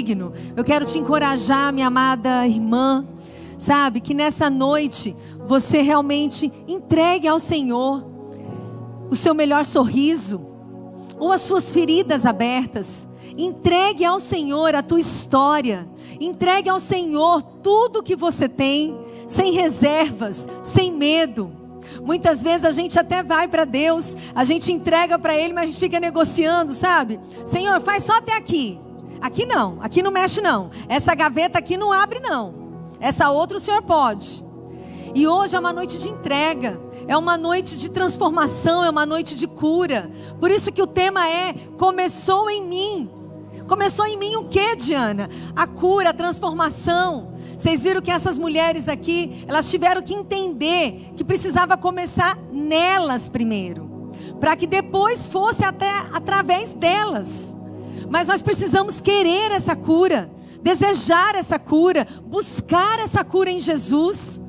digno. Eu quero te encorajar, minha amada irmã, sabe, que nessa noite você realmente entregue ao Senhor o seu melhor sorriso, ou as suas feridas abertas. Entregue ao Senhor a tua história, entregue ao Senhor tudo que você tem, sem reservas, sem medo. Muitas vezes a gente até vai para Deus, a gente entrega para Ele, mas a gente fica negociando, sabe? Senhor, faz só até aqui. Aqui não mexe não. Essa gaveta aqui não abre não. Essa outra o Senhor pode. E hoje é uma noite de entrega, é uma noite de transformação, é uma noite de cura. Por isso que o tema é: começou em mim. Começou em mim o que, Diana? A cura, a transformação. Vocês viram que essas mulheres aqui, elas tiveram que entender que precisava começar nelas primeiro, para que depois fosse até através delas. Mas nós precisamos querer essa cura, desejar essa cura, buscar essa cura em Jesus.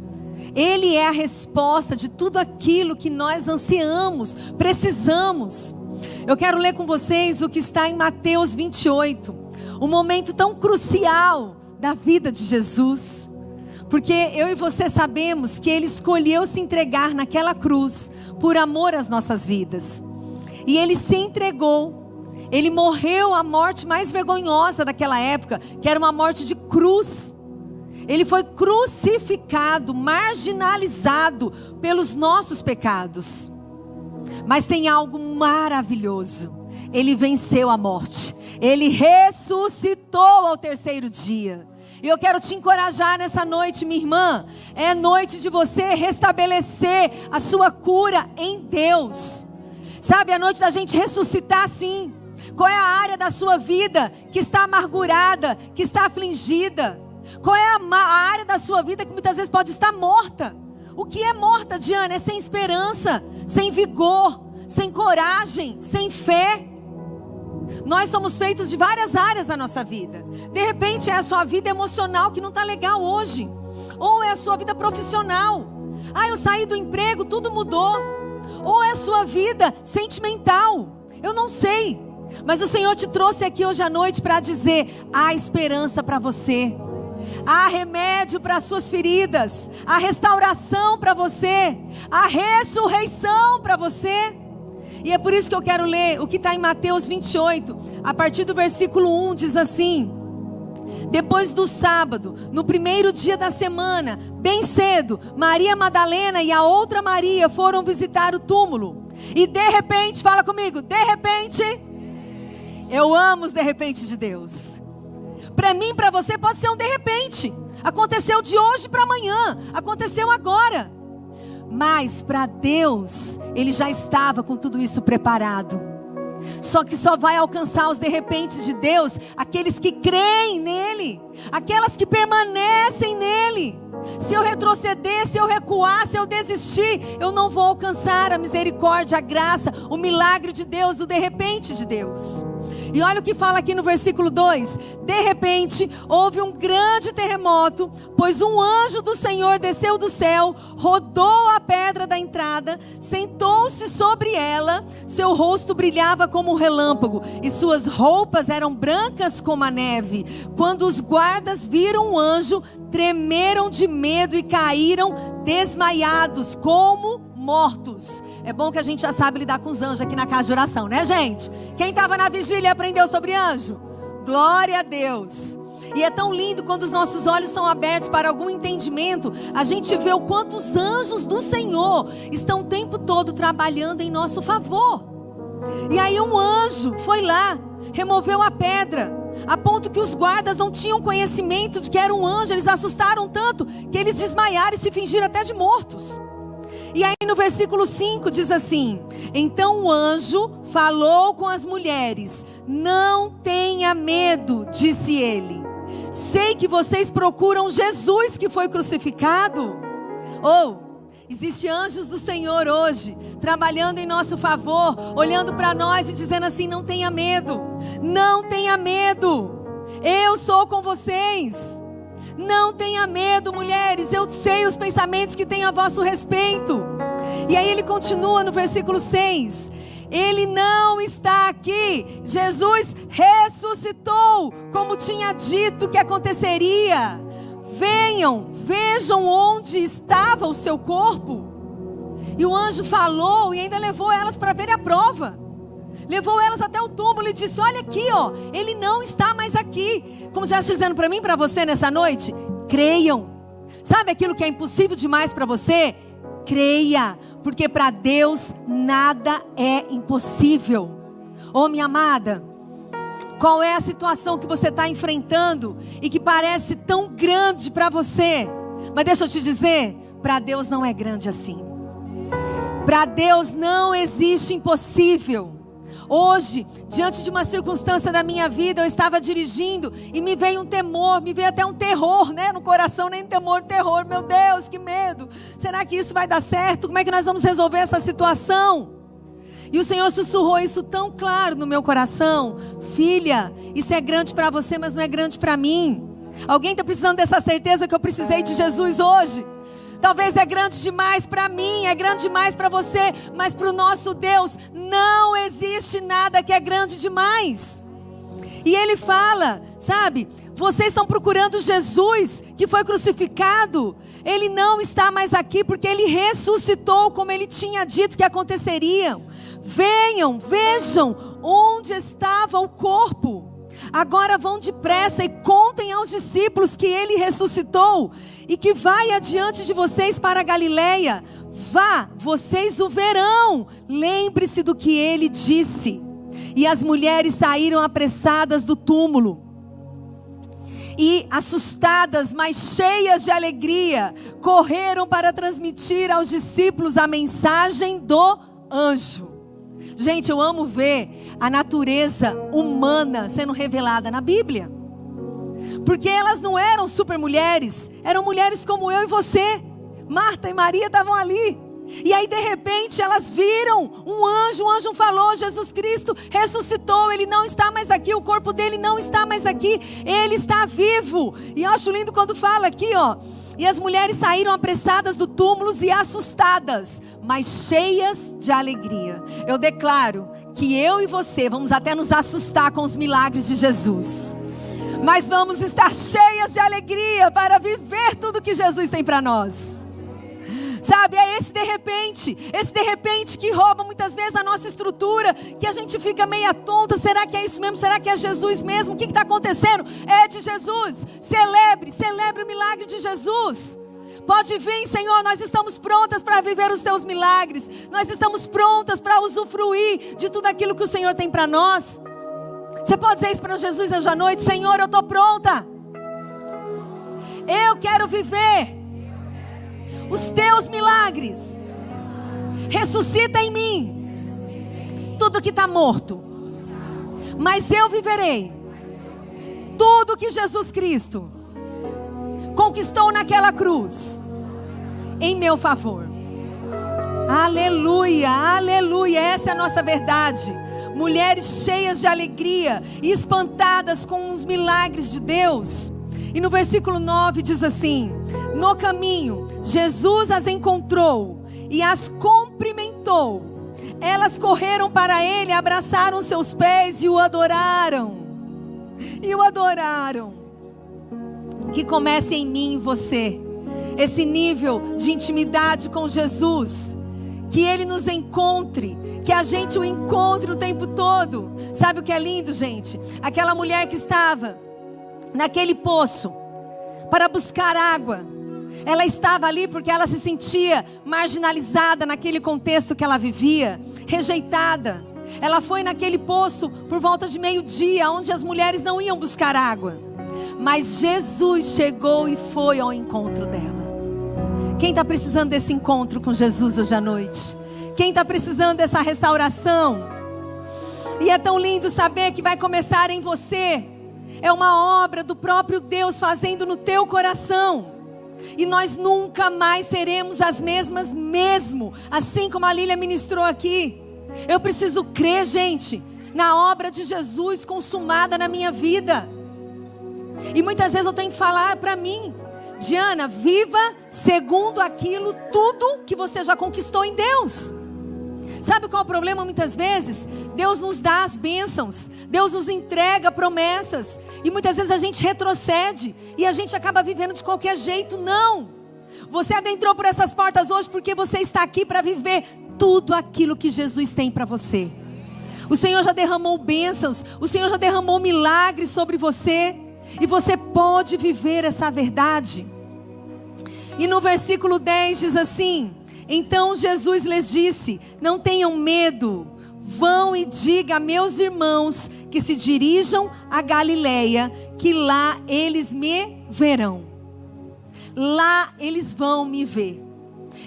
Ele é a resposta de tudo aquilo que nós ansiamos, precisamos. Eu quero ler com vocês o que está em Mateus 28, um momento tão crucial da vida de Jesus, porque eu e você sabemos que Ele escolheu se entregar naquela cruz, por amor às nossas vidas, e Ele se entregou, Ele morreu a morte mais vergonhosa daquela época, que era uma morte de cruz. Ele foi crucificado, marginalizado pelos nossos pecados. Mas tem algo maravilhoso: Ele venceu a morte, Ele ressuscitou ao terceiro dia. E eu quero te encorajar nessa noite, minha irmã. É noite de você restabelecer a sua cura em Deus. Sabe, é noite da gente ressuscitar sim. Qual é a área da sua vida que está amargurada, que está afligida? Qual é a área da sua vida que muitas vezes pode estar morta? O que é morta, Diana? É sem esperança, sem vigor, sem coragem, sem fé. Nós somos feitos de várias áreas da nossa vida. De repente é a sua vida emocional que não está legal hoje, ou é a sua vida profissional. Eu saí do emprego, tudo mudou. Ou é a sua vida sentimental, eu não sei. Mas o Senhor te trouxe aqui hoje à noite para dizer: há esperança para você. Há remédio para as suas feridas, há restauração para você, há ressurreição para você. E é por isso que eu quero ler o que está em Mateus 28, a partir do versículo 1, diz assim: depois do sábado, no primeiro dia da semana, bem cedo, Maria Madalena e a outra Maria foram visitar o túmulo. E de repente, fala comigo, de repente, eu amo os de repente de Deus. Para mim, para você pode ser um de repente. Aconteceu de hoje para amanhã, aconteceu agora. Mas para Deus, Ele já estava com tudo isso preparado. Só que só vai alcançar os de repente de Deus aqueles que creem nele, aquelas que permanecem nele. Se eu retroceder, se eu recuar, se eu desistir, eu não vou alcançar a misericórdia, a graça, o milagre de Deus, o de repente de Deus. E olha o que fala aqui no versículo 2: de repente houve um grande terremoto, pois um anjo do Senhor desceu do céu, rodou a pedra da entrada, sentou-se sobre ela, seu rosto brilhava como um relâmpago e suas roupas eram brancas como a neve. Quando os guardas viram o anjo, tremeram de medo e caíram desmaiados como mortos. É bom que a gente já sabe lidar com os anjos aqui na casa de oração, né, gente? Quem estava na vigília e aprendeu sobre anjo? Glória a Deus. E é tão lindo quando os nossos olhos são abertos para algum entendimento, a gente vê o quanto os anjos do Senhor estão o tempo todo trabalhando em nosso favor. E aí um anjo foi lá, removeu a pedra, a ponto que os guardas não tinham conhecimento de que era um anjo. Eles assustaram tanto que eles desmaiaram e se fingiram até de mortos. E aí no versículo 5 diz assim: então o anjo falou com as mulheres: não tenha medo, disse ele. Sei que vocês procuram Jesus que foi crucificado. Existem anjos do Senhor hoje, trabalhando em nosso favor, olhando para nós e dizendo assim: não tenha medo, não tenha medo, eu sou com vocês. Não tenha medo, mulheres, eu sei os pensamentos que tenho a vosso respeito. E aí ele continua no versículo 6: Ele não está aqui. Jesus ressuscitou, como tinha dito que aconteceria. Venham, vejam onde estava o seu corpo. E o anjo falou e ainda levou elas para ver a prova. Levou elas até o túmulo e disse: olha aqui, ó, ele não está mais aqui. Como já está dizendo para mim e para você nessa noite, creiam. Sabe aquilo que é impossível demais para você? Creia, porque para Deus nada é impossível. Oh, minha amada, qual é a situação que você está enfrentando e que parece tão grande para você? Mas deixa eu te dizer, para Deus não é grande assim. Para Deus não existe impossível. Hoje, diante de uma circunstância da minha vida, eu estava dirigindo e me veio um temor, me veio até um terror, né? No coração, nem temor, terror. Meu Deus, que medo! Será que isso vai dar certo? Como é que nós vamos resolver essa situação? E o Senhor sussurrou isso tão claro no meu coração: filha, isso é grande para você, mas não é grande para mim. Alguém está precisando dessa certeza que eu precisei de Jesus hoje? Talvez é grande demais para mim, é grande demais para você, mas para o nosso Deus não existe nada que é grande demais. E Ele fala, sabe, vocês estão procurando Jesus que foi crucificado. Ele não está mais aqui porque Ele ressuscitou, como Ele tinha dito que aconteceria. Venham, vejam onde estava o corpo. Agora vão depressa e contem aos discípulos que Ele ressuscitou e que vai adiante de vocês para a Galileia. Vá, vocês o verão. Lembre-se do que Ele disse. E as mulheres saíram apressadas do túmulo e, assustadas, mas cheias de alegria, correram para transmitir aos discípulos a mensagem do anjo. Gente, eu amo ver a natureza humana sendo revelada na Bíblia. Porque elas não eram super mulheres, eram mulheres como eu e você. Marta e Maria estavam ali. E aí de repente elas viram um anjo falou: Jesus Cristo ressuscitou, Ele não está mais aqui, o corpo dele não está mais aqui, Ele está vivo. E eu acho lindo quando fala aqui, ó: e as mulheres saíram apressadas do túmulo e assustadas, mas cheias de alegria. Eu declaro que eu e você vamos até nos assustar com os milagres de Jesus, mas vamos estar cheias de alegria para viver tudo que Jesus tem para nós. Sabe, é esse de repente que rouba muitas vezes a nossa estrutura, que a gente fica meia tonta. Será que é isso mesmo? Será que é Jesus mesmo? O que está acontecendo? É de Jesus. Celebre o milagre de Jesus. Pode vir, Senhor, nós estamos prontas para viver os teus milagres. Nós estamos prontas para usufruir de tudo aquilo que o Senhor tem para nós. Você pode dizer isso para Jesus hoje à noite: Senhor, eu estou pronta. Eu quero viver os teus milagres. Ressuscita em mim tudo que está morto, mas eu viverei tudo que Jesus Cristo conquistou naquela cruz em meu favor. Aleluia, aleluia. Essa é a nossa verdade. Mulheres cheias de alegria e espantadas com os milagres de Deus. E no versículo 9 diz assim: no caminho, Jesus as encontrou e as cumprimentou. Elas correram para ele, abraçaram seus pés e o adoraram. Que comece em mim e você esse nível de intimidade com Jesus. Que Ele nos encontre, que a gente o encontre o tempo todo. Sabe o que é lindo, gente? Aquela mulher que estava naquele poço para buscar água, ela estava ali porque ela se sentia marginalizada naquele contexto que ela vivia, rejeitada. Ela foi naquele poço por volta de meio-dia, onde as mulheres não iam buscar água, mas Jesus chegou e foi ao encontro dela. Quem está precisando desse encontro com Jesus hoje à noite? Quem está precisando dessa restauração? E é tão lindo saber que vai começar em você. É uma obra do próprio Deus fazendo no teu coração. E nós nunca mais seremos as mesmas mesmo. Assim como a Lília ministrou aqui. Eu preciso crer, gente, na obra de Jesus consumada na minha vida. E muitas vezes eu tenho que falar para mim: Diana, viva segundo aquilo tudo que você já conquistou em Deus. Sabe qual é o problema muitas vezes? Deus nos dá as bênçãos, Deus nos entrega promessas, e muitas vezes a gente retrocede, e a gente acaba vivendo de qualquer jeito. Não! Você adentrou por essas portas hoje porque você está aqui para viver tudo aquilo que Jesus tem para você. O Senhor já derramou bênçãos, o Senhor já derramou milagres sobre você, e você pode viver essa verdade. E no versículo 10 diz assim: então Jesus lhes disse: não tenham medo, vão e diga a meus irmãos que se dirijam a Galileia, que lá eles me verão. Lá eles vão me ver.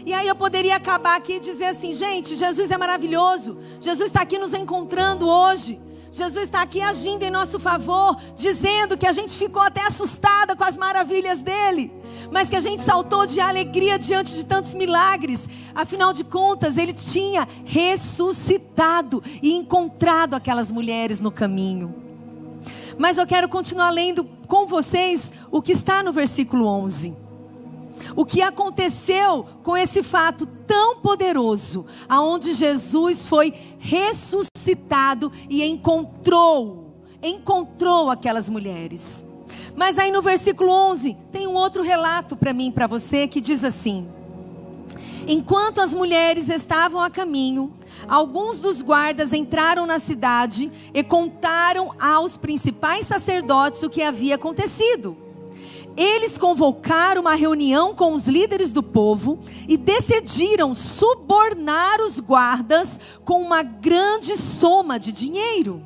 E aí eu poderia acabar aqui e dizer assim: gente, Jesus é maravilhoso, Jesus está aqui nos encontrando hoje, Jesus está aqui agindo em nosso favor, dizendo que a gente ficou até assustada com as maravilhas dele, mas que a gente saltou de alegria diante de tantos milagres. Afinal de contas, ele tinha ressuscitado e encontrado aquelas mulheres no caminho. Mas eu quero continuar lendo com vocês o que está no versículo 11. O que aconteceu com esse fato tão poderoso, aonde Jesus foi ressuscitado e encontrou aquelas mulheres. Mas aí no versículo 11 tem um outro relato para mim e para você, que diz assim: enquanto as mulheres estavam a caminho, alguns dos guardas entraram na cidade e contaram aos principais sacerdotes o que havia acontecido. Eles convocaram uma reunião com os líderes do povo e decidiram subornar os guardas com uma grande soma de dinheiro.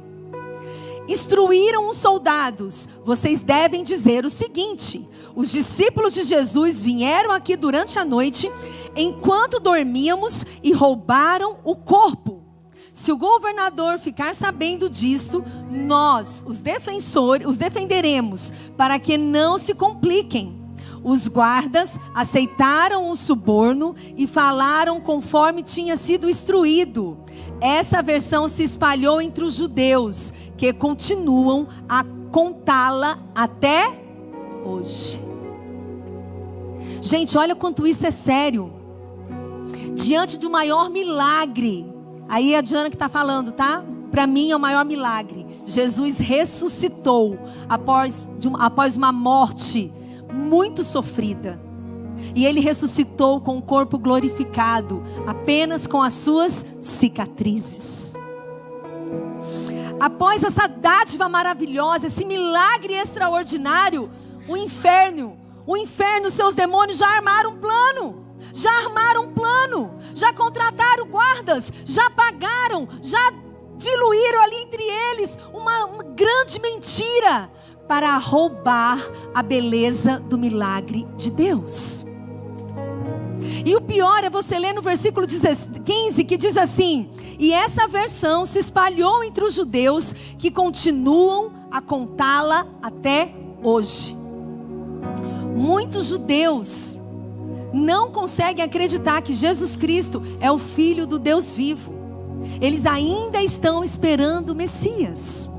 Instruíram os soldados: vocês devem dizer o seguinte: os discípulos de Jesus vieram aqui durante a noite, enquanto dormíamos, e roubaram o corpo. Se o governador ficar sabendo disto, nós, os defenderemos, para que não se compliquem. Os guardas aceitaram o suborno e falaram conforme tinha sido instruído. Essa versão se espalhou entre os judeus, que continuam a contá-la até hoje. Gente, olha quanto isso é sério. Diante do maior milagre, aí é a Diana que está falando, tá? Para mim é o maior milagre. Jesus ressuscitou após uma morte muito sofrida. E ele ressuscitou com o corpo glorificado, apenas com as suas cicatrizes. Após essa dádiva maravilhosa, esse milagre extraordinário, o inferno, seus demônios já armaram um plano. Já contrataram guardas, já pagaram, já diluíram ali entre eles uma grande mentira para roubar a beleza do milagre de Deus. E o pior é você ler no versículo 15, que diz assim: e essa versão se espalhou entre os judeus, que continuam a contá-la até hoje. Muitos judeus não conseguem acreditar que Jesus Cristo é o Filho do Deus vivo. Eles ainda estão esperando o Messias,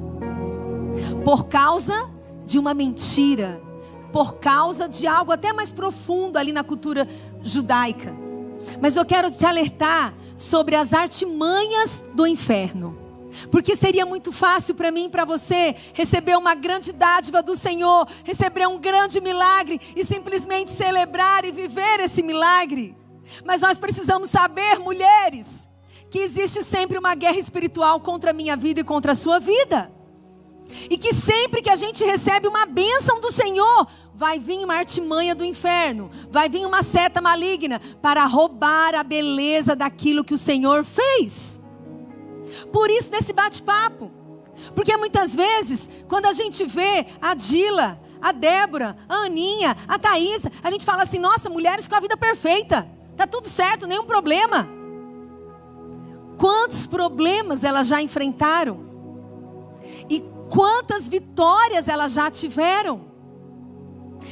por causa de uma mentira, por causa de algo até mais profundo ali na cultura judaica. Mas eu quero te alertar sobre as artimanhas do inferno, porque seria muito fácil para mim e para você receber uma grande dádiva do Senhor, receber um grande milagre e simplesmente celebrar e viver esse milagre. Mas nós precisamos saber, mulheres, que existe sempre uma guerra espiritual contra a minha vida e contra a sua vida. E que sempre que a gente recebe uma bênção do Senhor, vai vir uma artimanha do inferno, vai vir uma seta maligna para roubar a beleza daquilo que o Senhor fez. Por isso desse bate-papo, porque muitas vezes quando a gente vê a Dila, a Débora, a Aninha, a Thaís, a gente fala assim: nossa, mulheres com a vida perfeita, tá tudo certo, nenhum problema. Quantos problemas elas já enfrentaram e quantas vitórias elas já tiveram.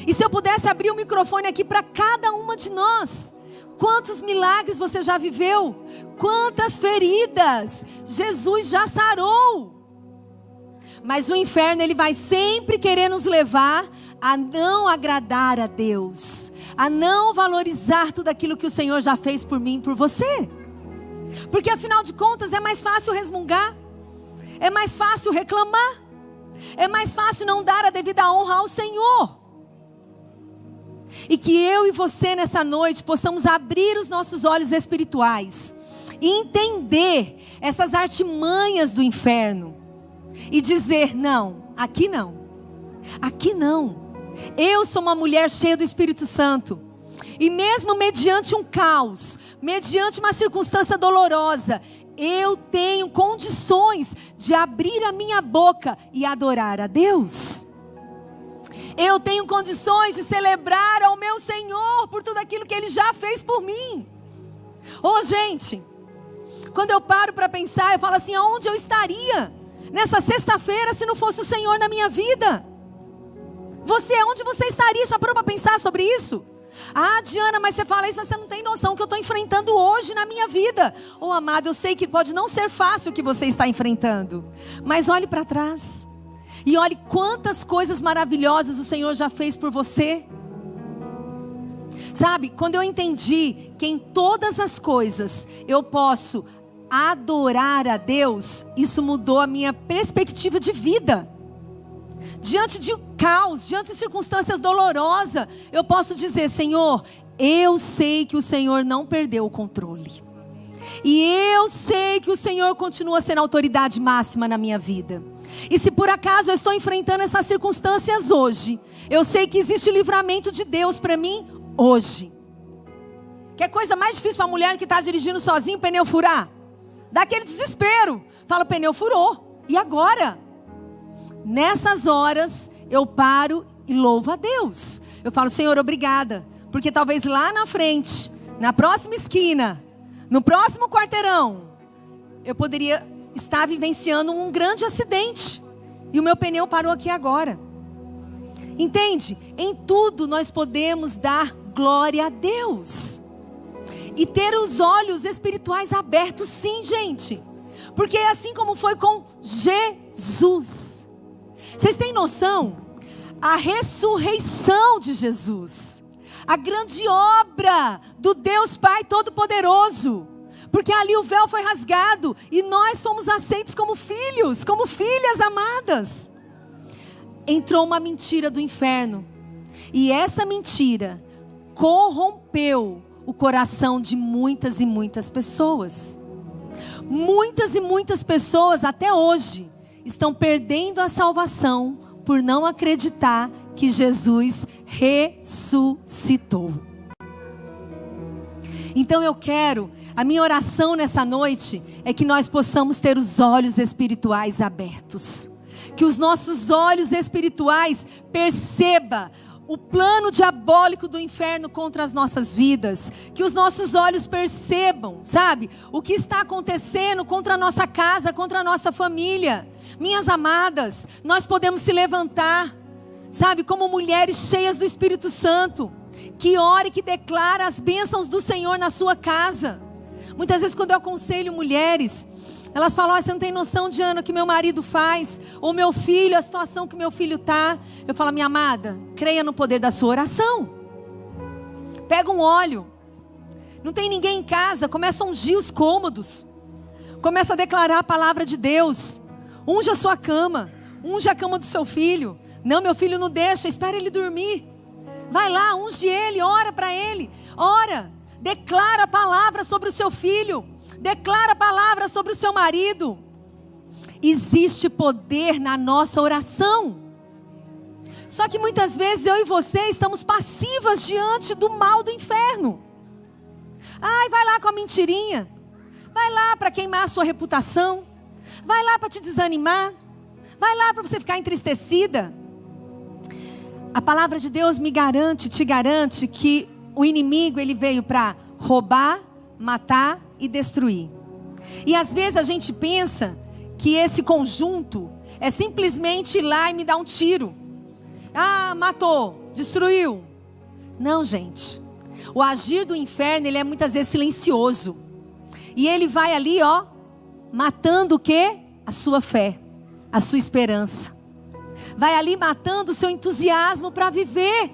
E se eu pudesse abrir o microfone aqui para cada uma de nós, quantos milagres você já viveu? Quantas feridas Jesus já sarou? Mas o inferno, ele vai sempre querer nos levar a não agradar a Deus, a não valorizar tudo aquilo que o Senhor já fez por mim e por você. Porque afinal de contas é mais fácil resmungar, é mais fácil reclamar, é mais fácil não dar a devida honra ao Senhor. E que eu e você nessa noite possamos abrir os nossos olhos espirituais e entender essas artimanhas do inferno e dizer: não, aqui não, aqui não. Eu sou uma mulher cheia do Espírito Santo, e mesmo mediante um caos, mediante uma circunstância dolorosa, eu tenho condições de abrir a minha boca e adorar a Deus. Eu tenho condições de celebrar ao meu Senhor por tudo aquilo que Ele já fez por mim. Ô gente, quando eu paro para pensar, eu falo assim: aonde eu estaria nessa sexta-feira se não fosse o Senhor na minha vida? Onde você estaria? Já parou para pensar sobre isso? Ah, Diana, mas você fala isso, mas você não tem noção que eu estou enfrentando hoje na minha vida. Oh, amado, eu sei que pode não ser fácil o que você está enfrentando, mas olhe para trás e olhe quantas coisas maravilhosas o Senhor já fez por você. Sabe, quando eu entendi que em todas as coisas eu posso adorar a Deus, isso mudou a minha perspectiva de vida. Diante de caos, diante de circunstâncias dolorosas, eu posso dizer: Senhor, eu sei que o Senhor não perdeu o controle. E eu sei que o Senhor continua sendo a autoridade máxima na minha vida. E se por acaso eu estou enfrentando essas circunstâncias hoje, eu sei que existe livramento de Deus para mim hoje. Que é coisa mais difícil para a mulher que está dirigindo sozinha, o pneu furar? Dá aquele desespero. Fala: o pneu furou, e agora? Nessas horas eu paro e louvo a Deus. Eu falo: Senhor, obrigada, porque talvez lá na frente, na próxima esquina, no próximo quarteirão, eu poderia estar vivenciando um grande acidente, e o meu pneu parou aqui agora. Entende? Em tudo nós podemos dar glória a Deus e ter os olhos espirituais abertos, sim, gente, porque é assim como foi com Jesus. Vocês têm noção? A ressurreição de Jesus, a grande obra do Deus Pai Todo-Poderoso, porque ali o véu foi rasgado e nós fomos aceitos como filhos, como filhas amadas. Entrou uma mentira do inferno, e essa mentira corrompeu o coração de muitas e muitas pessoas. Muitas e muitas pessoas até hoje estão perdendo a salvação por não acreditar que Jesus ressuscitou. Então a minha oração nessa noite é que nós possamos ter os olhos espirituais abertos. Que os nossos olhos espirituais percebam o plano diabólico do inferno contra as nossas vidas. Que os nossos olhos percebam, sabe, o que está acontecendo contra a nossa casa, contra a nossa família. Minhas amadas, nós podemos se levantar, sabe, como mulheres cheias do Espírito Santo, que ora e que declara as bênçãos do Senhor na sua casa. Muitas vezes quando eu aconselho mulheres, elas falam: você não tem noção, Diana, o que meu marido faz, ou meu filho, a situação que meu filho está. Eu falo: minha amada, creia no poder da sua oração. Pega um óleo, não tem ninguém em casa, começa a ungir os cômodos, começa a declarar a palavra de Deus. Unja a sua cama, unja a cama do seu filho. Não, meu filho não deixa, espera ele dormir. Vai lá, unge ele, ora para ele. Ora, declara a palavra sobre o seu filho. Declara a palavra sobre o seu marido. Existe poder na nossa oração. Só que muitas vezes eu e você estamos passivas diante do mal do inferno. Ai, vai lá com a mentirinha. Vai lá para queimar a sua reputação. Vai lá para te desanimar. Vai lá para você ficar entristecida. A palavra de Deus te garante que o inimigo ele veio para roubar, matar e destruir. E às vezes a gente pensa que esse conjunto é simplesmente ir lá e me dar um tiro. Ah, matou, destruiu. Não, gente. O agir do inferno, ele é muitas vezes silencioso. E ele vai ali, matando o quê? A sua fé, a sua esperança. Vai ali matando o seu entusiasmo para viver.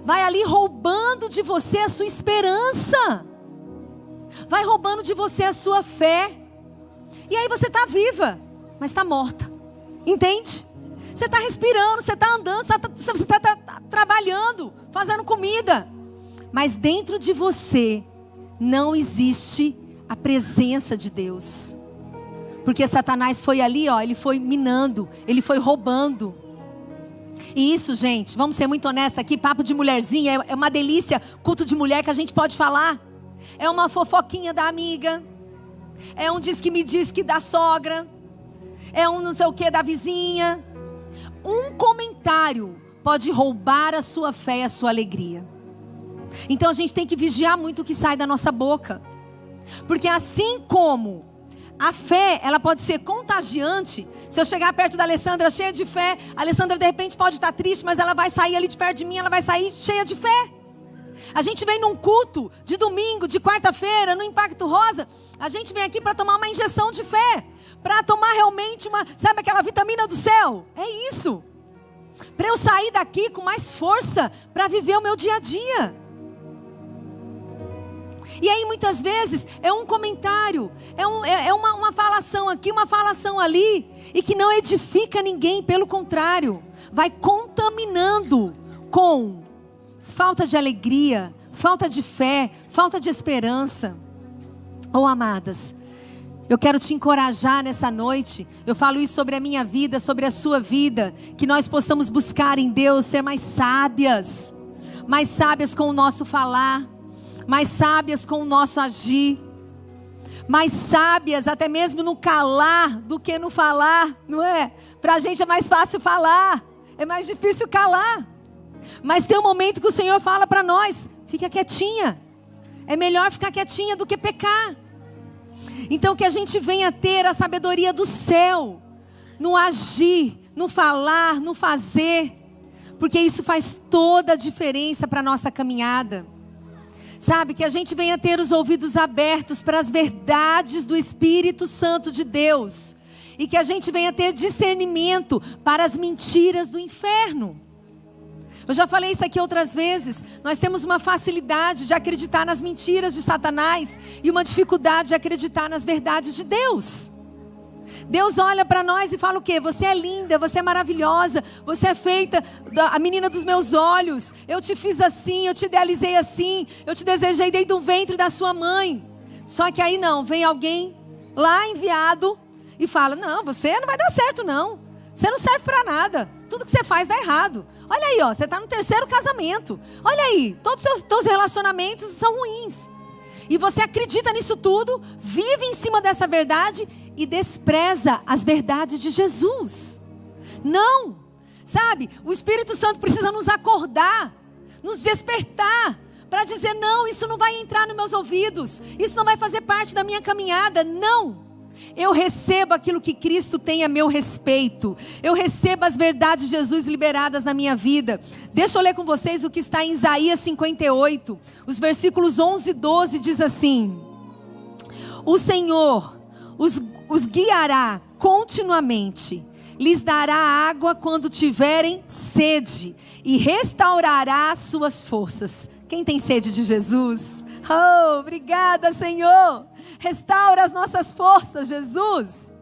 Vai ali roubando de você a sua esperança. vai roubando de você a sua fé. E aí você está viva, mas está morta. Entende? Você está respirando, você está andando, você está trabalhando, fazendo comida. Mas dentro de você não existe a presença de Deus. Porque Satanás foi ali, ele foi minando, ele foi roubando. E isso, gente, vamos ser muito honestos aqui, papo de mulherzinha, é uma delícia, culto de mulher que a gente pode falar. É uma fofoquinha da amiga, é um diz que da sogra, é um não sei o que da vizinha. Um comentário pode roubar a sua fé e a sua alegria. Então a gente tem que vigiar muito o que sai da nossa boca. Porque assim como a fé, ela pode ser contagiante. Se eu chegar perto da Alessandra cheia de fé, a Alessandra de repente pode estar triste, mas ela vai sair ali de perto de mim, ela vai sair cheia de fé. A gente vem num culto de domingo, de quarta-feira, no Impacto Rosa, a gente vem aqui para tomar uma injeção de fé, para tomar realmente sabe aquela vitamina do céu? É isso. Para eu sair daqui com mais força, para viver o meu dia a dia. E aí muitas vezes é um comentário, é uma falação aqui, uma falação ali, e que não edifica ninguém, pelo contrário, vai contaminando com falta de alegria, falta de fé, falta de esperança. Oh, amadas, eu quero te encorajar nessa noite, eu falo isso sobre a minha vida, sobre a sua vida, que nós possamos buscar em Deus ser mais sábias com o nosso falar, mais sábias com o nosso agir, mais sábias até mesmo no calar do que no falar, não é? Para a gente é mais fácil falar, é mais difícil calar, mas tem um momento que o Senhor fala para nós, fica quietinha, é melhor ficar quietinha do que pecar. Então que a gente venha ter a sabedoria do céu, no agir, no falar, no fazer, porque isso faz toda a diferença para a nossa caminhada. Sabe, que a gente venha ter os ouvidos abertos para as verdades do Espírito Santo de Deus. E que a gente venha ter discernimento para as mentiras do inferno. Eu já falei isso aqui outras vezes. Nós temos uma facilidade de acreditar nas mentiras de Satanás e uma dificuldade de acreditar nas verdades de Deus. Deus olha para nós e fala o quê? Você é linda, você é maravilhosa, você é feita, a menina dos meus olhos, eu te fiz assim, eu te idealizei assim, eu te desejei desde o ventre da sua mãe. Só que aí não, vem alguém lá enviado e fala, não, você não vai dar certo não, você não serve para nada, tudo que você faz dá errado. Olha aí, você está no 3º casamento, olha aí, todos os teus relacionamentos são ruins. E você acredita nisso tudo, vive em cima dessa verdade e despreza as verdades de Jesus. Não, sabe, o Espírito Santo precisa nos acordar, nos despertar, para dizer, não, isso não vai entrar nos meus ouvidos, isso não vai fazer parte da minha caminhada, não. Eu recebo aquilo que Cristo tem a meu respeito, eu recebo as verdades de Jesus liberadas na minha vida. Deixa eu ler com vocês o que está em Isaías 58, os versículos 11 e 12, diz assim: o Senhor os guiará continuamente, lhes dará água quando tiverem sede, e restaurará suas forças. Quem tem sede de Jesus? Oh, obrigada, Senhor. Restaura as nossas forças, Jesus.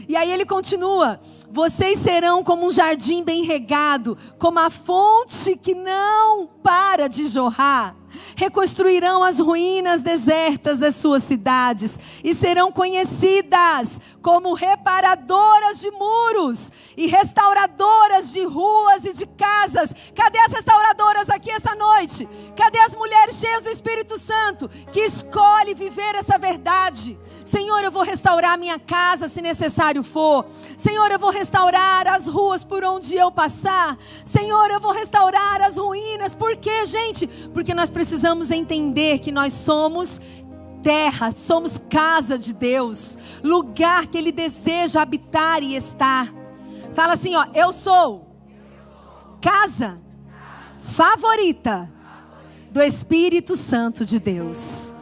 E aí ele continua: vocês serão como um jardim bem regado, como a fonte que não para de jorrar. Reconstruirão as ruínas desertas das suas cidades e serão conhecidas como reparadoras de muros e restauradoras de ruas e de casas. Cadê as restauradoras aqui essa noite? Cadê as mulheres cheias do Espírito Santo que escolhem viver essa verdade? Senhor, eu vou restaurar a minha casa se necessário for. Senhor, eu vou restaurar as ruas por onde eu passar. Senhor, eu vou restaurar as ruínas. Por quê, gente? Porque nós precisamos entender que nós somos terra, somos casa de Deus, lugar que Ele deseja habitar e estar. Fala assim, eu sou casa favorita do Espírito Santo de Deus.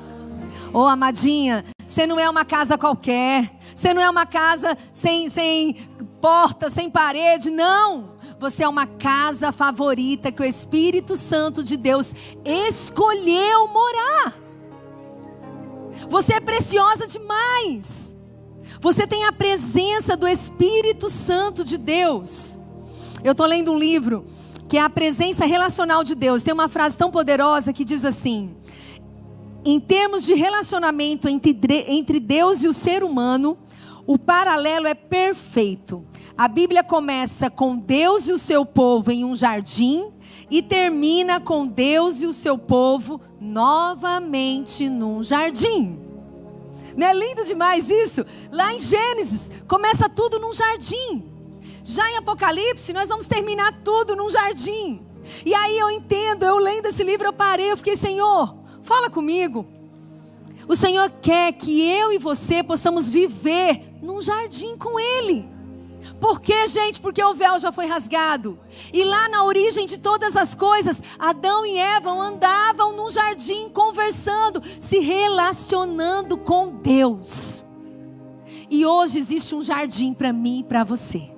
Oh, amadinha, você não é uma casa qualquer, você não é uma casa sem porta, sem parede, não. Você é uma casa favorita que o Espírito Santo de Deus escolheu morar. Você é preciosa demais. Você tem a presença do Espírito Santo de Deus. Eu estou lendo um livro que é a presença relacional de Deus. Tem uma frase tão poderosa que diz assim: em termos de relacionamento entre Deus e o ser humano, o paralelo é perfeito. A Bíblia começa com Deus e o seu povo em um jardim e termina com Deus e o seu povo novamente num jardim. Não é lindo demais isso? Lá em Gênesis, começa tudo num jardim. Já em Apocalipse, nós vamos terminar tudo num jardim. E aí eu entendo, eu lendo esse livro, eu parei, eu fiquei: Senhor, fala comigo. O Senhor quer que eu e você possamos viver num jardim com Ele. Por quê, gente? Porque o véu já foi rasgado. E lá na origem de todas as coisas, Adão e Eva andavam num jardim, conversando, se relacionando com Deus. E hoje existe um jardim para mim e para você.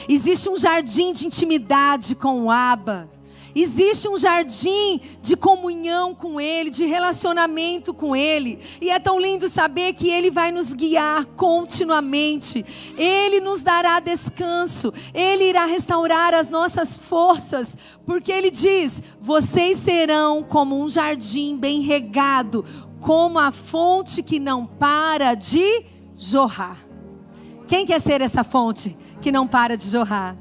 Existe um jardim de intimidade com o Abba. Existe um jardim de comunhão com Ele, de relacionamento com Ele. E é tão lindo saber que Ele vai nos guiar continuamente. Ele nos dará descanso. Ele irá restaurar as nossas forças. Porque Ele diz: vocês serão como um jardim bem regado, como a fonte que não para de jorrar. Quem quer ser essa fonte que não para de jorrar?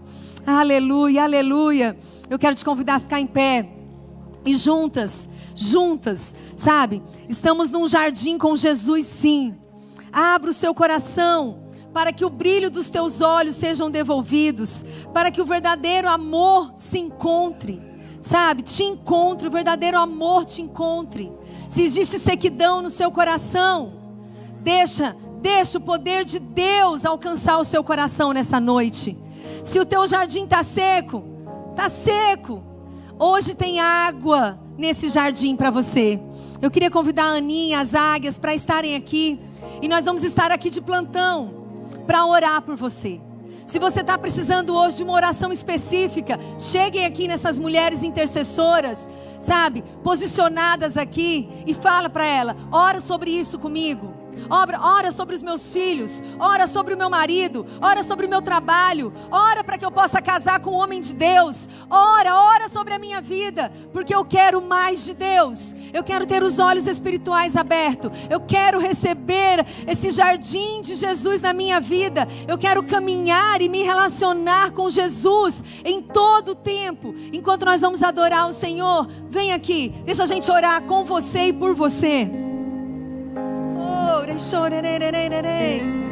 Aleluia, aleluia. Eu quero te convidar a ficar em pé. E juntas, sabe? Estamos num jardim com Jesus, sim. Abra o seu coração para que o brilho dos teus olhos sejam devolvidos, para que o verdadeiro amor se encontre, sabe? Te encontre, o verdadeiro amor te encontre. Se existe sequidão no seu coração, deixa o poder de Deus alcançar o seu coração nessa noite. Se o teu jardim está seco, hoje tem água nesse jardim para você. Eu queria convidar a Aninha, as águias, para estarem aqui. E nós vamos estar aqui de plantão para orar por você. Se você está precisando hoje de uma oração específica, cheguem aqui nessas mulheres intercessoras, sabe, posicionadas aqui, e fala para ela: ora sobre isso comigo. Ora sobre os meus filhos, ora sobre o meu marido, ora sobre o meu trabalho, ora para que eu possa casar com um homem de Deus, ora sobre a minha vida, porque eu quero mais de Deus, eu quero ter os olhos espirituais abertos, eu quero receber esse jardim de Jesus na minha vida, eu quero caminhar e me relacionar com Jesus em todo o tempo. Enquanto nós vamos adorar o Senhor, vem aqui, deixa a gente orar com você e por você. Chorererererei.